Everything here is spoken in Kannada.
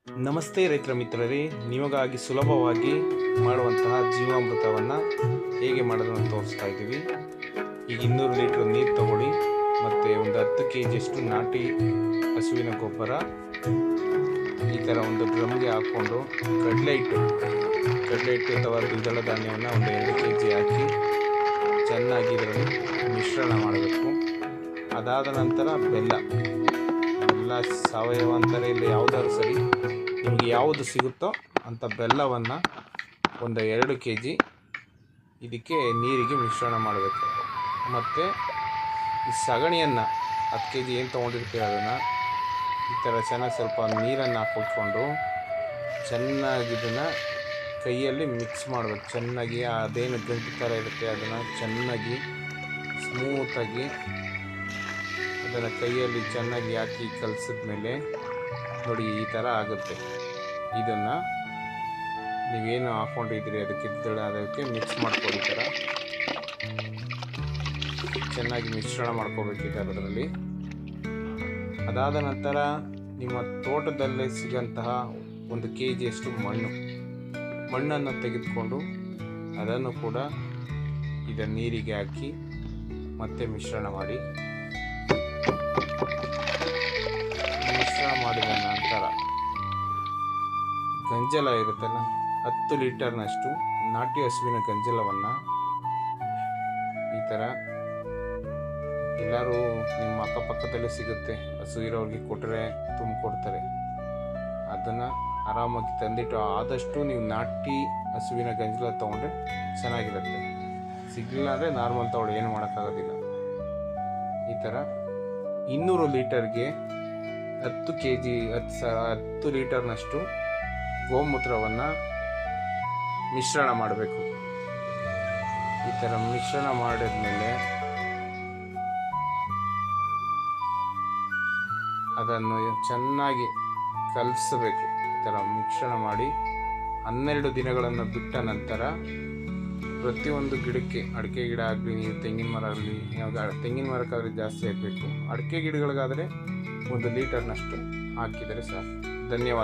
ನಮಸ್ತೆ ರೈತರ ಮಿತ್ರರೇ, ನಿಮಗಾಗಿ ಸುಲಭವಾಗಿ ಮಾಡುವಂತಹ ಜೀವಾಮೃತವನ್ನು ಹೇಗೆ ಮಾಡೋದನ್ನು ತೋರಿಸ್ತಾ ಇದ್ದೀವಿ. ಈಗ 200 ಲೀಟ್ರ್ ನೀರು ತಗೊಳ್ಳಿ ಮತ್ತು ಒಂದು 10 kg ನಾಟಿ ಹಸುವಿನ ಗೊಬ್ಬರ ಈ ಥರ ಒಂದು ಡ್ರಮ್ಗೆ ಹಾಕ್ಕೊಂಡು ಕಡಲೆ ಹಿಟ್ಟು ಅಥವಾ ದ್ವಿದಳ ಧಾನ್ಯವನ್ನು ಒಂದು 2 kg ಹಾಕಿ ಚೆನ್ನಾಗಿ ಇದರಲ್ಲಿ ಮಿಶ್ರಣ ಮಾಡಬೇಕು. ಅದಾದ ನಂತರ ಬೆಲ್ಲ ಸಾವಯವ ಅಂತಾರೆ, ಇಲ್ಲ ಯಾವುದಾದ್ರು ಸರಿ, ನಿಮಗೆ ಯಾವುದು ಸಿಗುತ್ತೋ ಅಂಥ ಬೆಲ್ಲವನ್ನು ಒಂದು 2 kg ಇದಕ್ಕೆ ನೀರಿಗೆ ಮಿಶ್ರಣ ಮಾಡಬೇಕು. ಮತ್ತು ಈ ಸಗಣಿಯನ್ನು 10 kg ಏನು ತೊಗೊಂಡಿರ್ತೀವಿ ಅದನ್ನು ಈ ಥರ ಚೆನ್ನಾಗಿ ಸ್ವಲ್ಪ ನೀರನ್ನು ಹಾಕ್ಕೊಂಡು ಚೆನ್ನಾಗಿ ಇದನ್ನು ಕೈಯಲ್ಲಿ ಮಿಕ್ಸ್ ಮಾಡಬೇಕು. ಚೆನ್ನಾಗಿ ಅದೇನು ಗಂಟು ಥರ ಇರುತ್ತೆ ಅದನ್ನು ಚೆನ್ನಾಗಿ ಸ್ಮೂತಾಗಿ ಅದನ್ನು ಕೈಯಲ್ಲಿ ಚೆನ್ನಾಗಿ ಹಾಕಿ ಕಲಸಿದ ಮೇಲೆ ನೋಡಿ ಈ ಥರ ಆಗುತ್ತೆ. ಇದನ್ನು ನೀವೇನು ಹಾಕ್ಕೊಂಡಿದ್ದೀರಿ ಅದಕ್ಕೆ ಮಿಕ್ಸ್ ಮಾಡ್ಕೊಳ್ಳಿ. ಈ ಥರ ಚೆನ್ನಾಗಿ ಮಿಶ್ರಣ ಮಾಡ್ಕೋಬೇಕಿದೆ ಅದರಲ್ಲಿ. ಅದಾದ ನಂತರ ನಿಮ್ಮ ತೋಟದಲ್ಲೇ ಸಿಗಂತಹ 1 kg ಮಣ್ಣನ್ನು ತೆಗೆದುಕೊಂಡು ಅದನ್ನು ಕೂಡ ಇದರ ನೀರಿಗೆ ಹಾಕಿ ಮತ್ತೆ ಮಿಶ್ರಣ ಮಾಡಿದ ನಂತರ ಗಂಜಲ ಇರುತ್ತಲ್ಲ, 10 ಲೀಟರ್ನಷ್ಟು ನಾಟಿ ಹಸುವಿನ ಗಂಜಲವನ್ನು ಈ ಥರ ಎಲ್ಲರೂ ನಿಮ್ಮ ಅಕ್ಕಪಕ್ಕದಲ್ಲೇ ಸಿಗುತ್ತೆ, ಹಸು ಇರೋರಿಗೆ ಕೊಟ್ಟರೆ ತುಂಬಿಕೊಡ್ತಾರೆ. ಅದನ್ನು ಆರಾಮಾಗಿ ತಂದಿಟ್ಟು ಆದಷ್ಟು ನೀವು ನಾಟಿ ಹಸುವಿನ ಗಂಜಲ ತೊಗೊಂಡ್ರೆ ಚೆನ್ನಾಗಿರುತ್ತೆ. ಸಿಗಲಿಲ್ಲ ಅಂದರೆ ನಾರ್ಮಲ್ ತೊಗೊಂಡು ಏನು ಮಾಡೋಕ್ಕಾಗೋದಿಲ್ಲ. ಈ ಥರ 200 ಲೀಟರ್ಗೆ 10 ಲೀಟರ್ನಷ್ಟು ಗೋಮೂತ್ರವನ್ನು ಮಿಶ್ರಣ ಮಾಡಬೇಕು. ಈ ಥರ ಮಿಶ್ರಣ ಮಾಡಿದ್ಮೇಲೆ ಅದನ್ನು ಚೆನ್ನಾಗಿ ಕಲಸಬೇಕು. ಈ ಥರ ಮಿಶ್ರಣ ಮಾಡಿ 12 ದಿನಗಳನ್ನು ಬಿಟ್ಟ ನಂತರ ಪ್ರತಿಯೊಂದು ಗಿಡಕ್ಕೆ, ಅಡಿಕೆ ಗಿಡ ಆಗಲಿ, ತೆಂಗಿನ ಮರ ಆಗಲಿ, ತೆಂಗಿನ ಮರಕ್ಕಾದರೆ ಜಾಸ್ತಿ ಹಾಕಬೇಕು, ಅಡಿಕೆ ಗಿಡಗಳಿಗಾದರೆ 1 ಲೀಟರ್ನಷ್ಟು ಹಾಕಿದರೆ ಸಾಕು. ಧನ್ಯವಾದ.